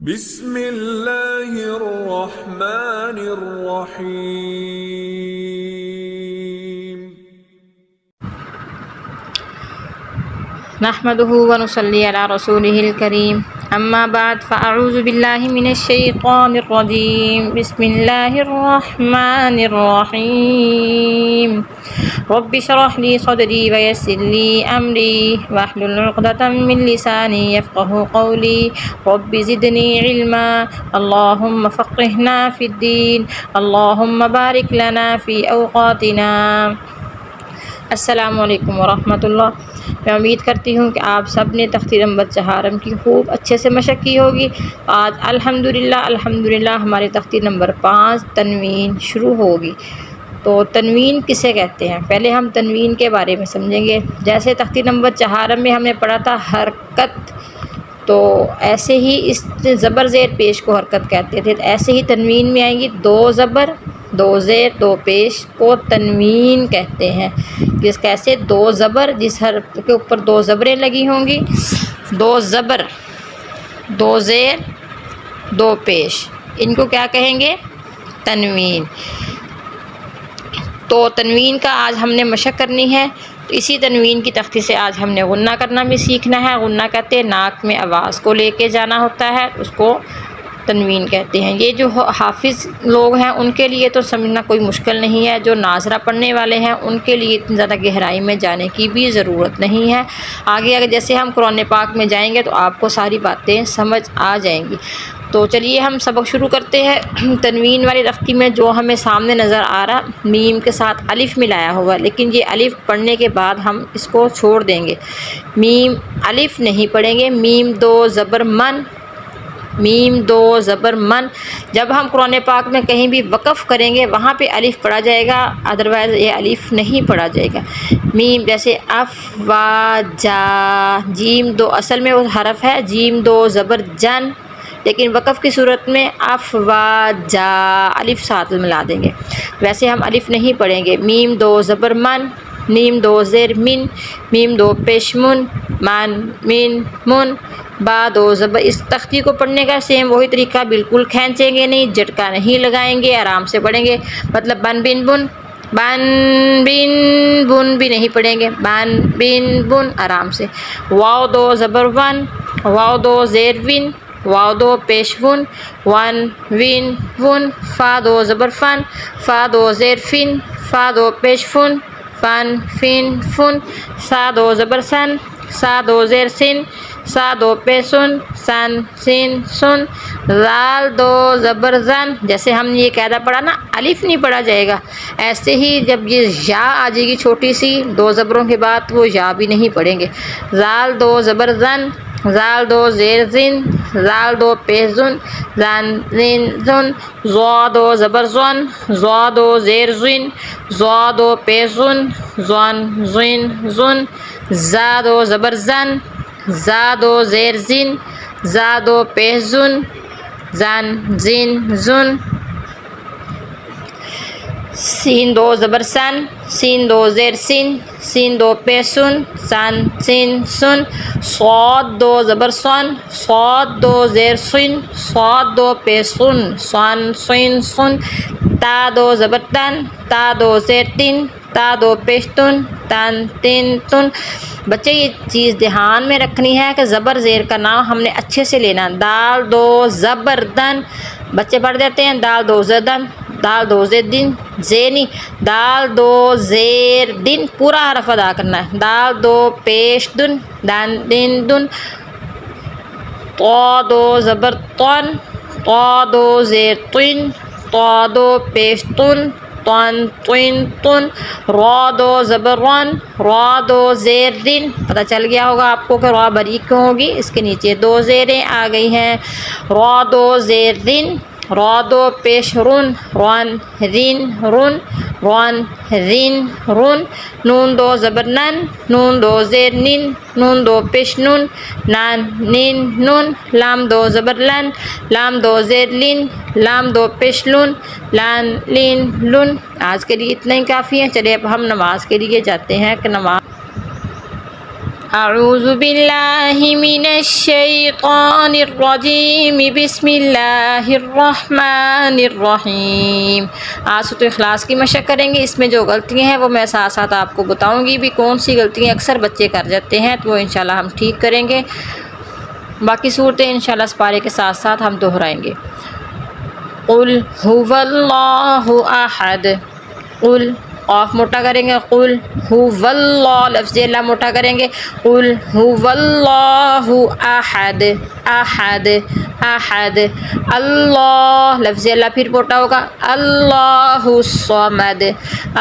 بسم اللہ الرحمن الرحیم۔ نحمده ونصلي على رسوله الكريم اما بعد فاعوذ بالله من الشيطان الرجيم بسم الله الرحمن الرحيم رب اشرح لي صدري ويسر لي امري واحلل عقدة من لساني يفقهوا قولي رب زدني علما اللهم فقهنا في الدين اللهم بارك لنا في اوقاتنا۔ السلام علیکم ورحمۃ اللہ۔ میں امید کرتی ہوں کہ آپ سب نے تختی نمبر چہارم کی خوب اچھے سے مشق کی ہوگی۔ آج الحمدللہ ہمارے تختی نمبر 5 تنوین شروع ہوگی۔ تو تنوین کسے کہتے ہیں، پہلے ہم تنوین کے بارے میں سمجھیں گے۔ جیسے تختی نمبر چہارم میں ہم نے پڑھا تھا حرکت، تو ایسے ہی اس زبر زیر پیش کو حرکت کہتے تھے، ایسے ہی تنوین میں آئیں گی 2 زبر 2 زیر 2 پیش کو تنوین کہتے ہیں۔ جس کیسے 2 زبر، جس حرف کے اوپر 2 زبریں لگی ہوں گی، 2 زبر 2 زیر 2 پیش، ان کو کیا کہیں گے؟ تنوین۔ تو تنوین کا آج ہم نے مشق کرنی ہے۔ تو اسی تنوین کی تختی سے آج ہم نے غنہ کرنا بھی سیکھنا ہے۔ غنہ کہتے ہیں ناک میں آواز کو لے کے جانا ہوتا ہے، اس کو تنوین کہتے ہیں۔ یہ جو حافظ لوگ ہیں ان کے لیے تو سمجھنا کوئی مشکل نہیں ہے، جو ناظرہ پڑھنے والے ہیں ان کے لیے اتنی زیادہ گہرائی میں جانے کی بھی ضرورت نہیں ہے۔ آگے جیسے ہم قرآن پاک میں جائیں گے تو آپ کو ساری باتیں سمجھ آ جائیں گی۔ تو چلیے ہم سبق شروع کرتے ہیں۔ تنوین والی تختی میں جو ہمیں سامنے نظر آ رہا، میم کے ساتھ الف ملایا ہوا، لیکن یہ الف پڑھنے کے بعد ہم اس کو چھوڑ دیں گے۔ میم الف نہیں پڑھیں گے، میم 2 زبر من، میم 2 زبر من۔ جب ہم قرآن پاک میں کہیں بھی وقف کریں گے وہاں پہ الف پڑھا جائے گا، ادروائز یہ الف نہیں پڑھا جائے گا۔ میم جیسے افواجا، جیم 2 اصل میں وہ حرف ہے جیم 2 زبر جن، لیکن وقف کی صورت میں افواجا الف ساتھ ملا دیں گے، ویسے ہم الف نہیں پڑھیں گے۔ میم 2 زبر من، میم 2 زیر من، میم 2 پیش من، من من من، با 2 زبر۔ اس تختی کو پڑھنے کا سیم وہی طریقہ، بالکل کھینچیں گے نہیں، جھٹکا نہیں لگائیں گے، آرام سے پڑھیں گے۔ مطلب بن بن بن، بن بن بن بھی نہیں پڑھیں گے، بن بن بن، آرام سے۔ واو 2 زبر ون، واو 2 زیر ون، واو 2 پیش ون، ون ون ون۔ فا 2 زبر فن، فا 2 زیر فن، فا 2 پیش فن، فن فن فن۔ سا 2 زبر سن، سا 2 زیر سن، سا 2 پیش سن، سن سن سن۔ زال 2 زبر زن، جیسے ہم نے یہ قاعدہ پڑھا نا، الف نہیں پڑھا جائے گا، ایسے ہی جب یہ یا آ جائے گی چھوٹی سی 2 زبروں کے بعد وہ یا بھی نہیں پڑھیں گے۔ زال 2 زبر زن، زال 2 زیر زن، زال 2 پیش زن، زن زن زن۔ زوا 2 زبر زن، زوا 2 زیر زن، زوا 2 پیش زن، زن زن زن۔ زا 2 زبر زن، زا 2 زیر زن، زا 2 پیش زن، زن زن زن۔ سین 2 زبر سن، سین 2 زیر سن، سین 2 پیش سن، سن سن سن۔ صاد 2 زبر سن، صاد 2 زیر سن، صاد 2 پیش سن، سن سن سن۔ تا 2 زبر تن، تا 2 زیر تن، تا 2 پیش تن، تن تن تن۔ بچے یہ چیز دھیان میں رکھنی ہے کہ زبر زیر کا نام ہم نے اچھے سے لینا۔ دال 2 زبر دن، بچے پڑھ دیتے ہیں دال 2 زیر دن، دال 2 زیر دن، زے نہیں، دال 2 زیر دن پورا حرف ادا کرنا ہے۔ دال 2 پیش دن، دن دن دن۔ طا 2 زبر طن، طا 2 زیر طن، طا 2 پیش طن، طن طن طن۔ را 2 زبر رن، را 2 زیر رن، پتہ چل گیا ہوگا آپ کو کہ را باریک کیوں ہوگی، اس کے نیچے 2 زیریں آ گئی ہیں۔ را 2 زیر رن، را 2 پیش رن، رن رن رن، رن رن رن۔ نون 2 زبر نن، نون 2 زیر نن، نون 2 پیش نن، نن نن نن۔ لام 2 زبر لن، لام 2 زیر لن، لام 2 پیش لن، لن لن لن۔ آج کے لیے اتنا ہی کافی ہے، چلیے اب ہم نماز کے لیے جاتے ہیں کہ نماز اعوذ باللہ من الشیطان الرجیم بسم اللہ الرحمن الرحیم۔ آج سورۃ اخلاص کی مشق کریں گے۔ اس میں جو غلطیاں ہیں وہ میں ساتھ ساتھ آپ کو بتاؤں گی بھی کون سی غلطیاں اکثر بچے کر جاتے ہیں، تو وہ انشاءاللہ ہم ٹھیک کریں گے۔ باقی صورتیں انشاءاللہ اس پارے کے ساتھ ساتھ ہم دہرائیں گے۔ قل هو اللہ احد، قل قاف موٹا کریں گے، قل هو اللہ، لفظ اللہ موٹا کریں گے، قل هو اللہ احد، احد احد، اللہ لفظ اللہ پھر موٹا ہوگا، اللہ الصمد،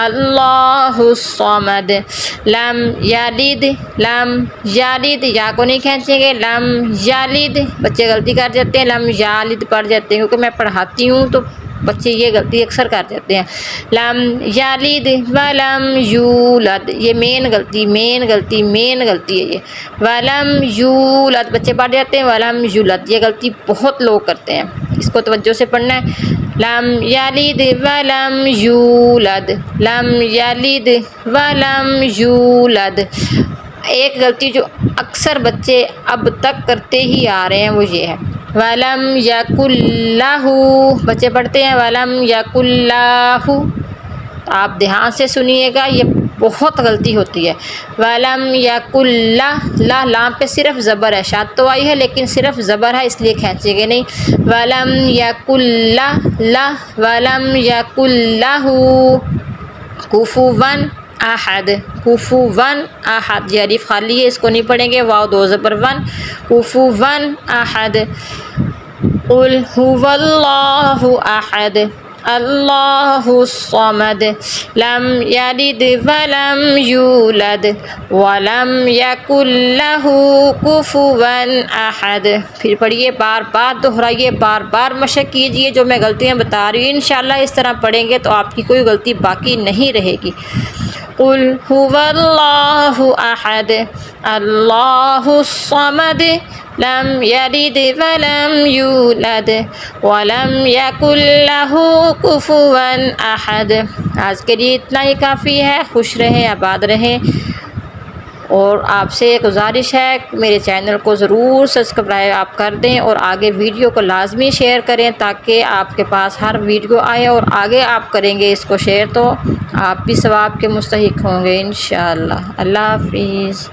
اللہ الصمد، لم یلد، لم یلد، یا کو نہیں کھینچیں گے، لم یلد، بچے غلطی کر جاتے ہیں، لم یلد پڑھ جاتے ہیں، کیونکہ میں پڑھاتی ہوں تو بچے یہ غلطی اکثر کر جاتے ہیں۔ لم یلد ولم یولد، یہ مین غلطی ہے یہ، ولم یولد بچے پڑھ جاتے ہیں، ولم یولد یہ غلطی بہت لوگ کرتے ہیں، اس کو توجہ سے پڑھنا ہے۔ لم یلد ولم یولد، لم یلد ولم یولد۔ ایک غلطی جو اکثر بچے اب تک کرتے ہی آ رہے ہیں وہ یہ ہے، وَلَمْ يَكُنْ لَهُ، بچے پڑھتے ہیں وَلَمْ يَكُنْ لَهُ، آپ دھیان سے سنیے گا، یہ بہت غلطی ہوتی ہے۔ وَلَمْ يَكُنْ لَهُ، لام پہ صرف زبر ہے، شاد تو آئی ہے لیکن صرف زبر ہے اس لیے کھینچیں گے نہیں۔ وَلَمْ يَكُنْ لَهُ، وَلَمْ يَكُنْ لَهُ كُفُوًا احد، کفواً احد، یہ الف خالی ہے اس کو نہیں پڑھیں گے، واو دو زبر ون، کفواً احد۔ قل هو اللہ احد، اللہ الصمد، لم یلد ولم یولد ولم یکن لہ کفواً احد۔ پھر پڑھیے، بار بار دہرائیے، بار بار مشق کیجیے، جو میں غلطیاں بتا رہی ہوں انشاءاللہ اس طرح پڑھیں گے تو آپ کی کوئی غلطی باقی نہیں رہے گی۔ قل هو اللہ احد، اللہ الصمد، لم یلد ولم یولد ولم یکن لہ کفواً احد۔ آج کے لیے اتنا ہی کافی ہے۔ خوش رہیں، آباد رہیں، اور آپ سے گزارش ہے کہ میرے چینل کو ضرور سبسکرائب آپ کر دیں اور آگے ویڈیو کو لازمی شیئر کریں تاکہ آپ کے پاس ہر ویڈیو آئے، اور آگے آپ کریں گے اس کو شیئر تو آپ بھی ثواب کے مستحق ہوں گے انشاءاللہ۔ اللہ حافظ۔